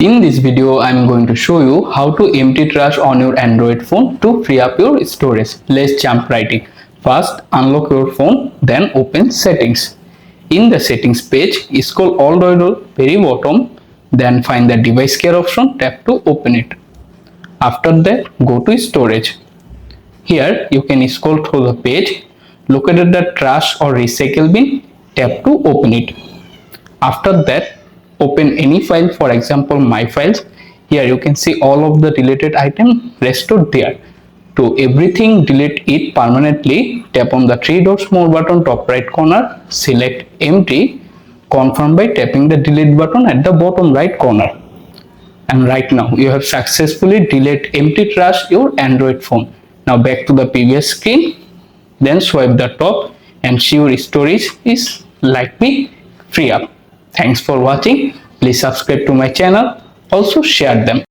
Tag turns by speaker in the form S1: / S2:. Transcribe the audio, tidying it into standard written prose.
S1: In this video, I am going to show you how to empty trash on your Android phone to free up your storage. Let's jump right in. First, unlock your phone, then open settings. In the settings page, scroll all the way to very bottom, then find the device care option, tap to open it. After that, go to storage. Here, you can scroll through the page, locate the trash or recycle bin, tap to open it. After that, open any file, for example my files. Here you can see all of the deleted items restored there. To everything delete it permanently, tap on the three dots more button top right corner, select empty, confirm by tapping the delete button at the bottom right corner. And right now you have successfully deleted empty trash your Android phone. Now back to the previous screen, then swipe the top and see your storage is likely free up. Thanks for watching. Please subscribe to my channel. Also share them.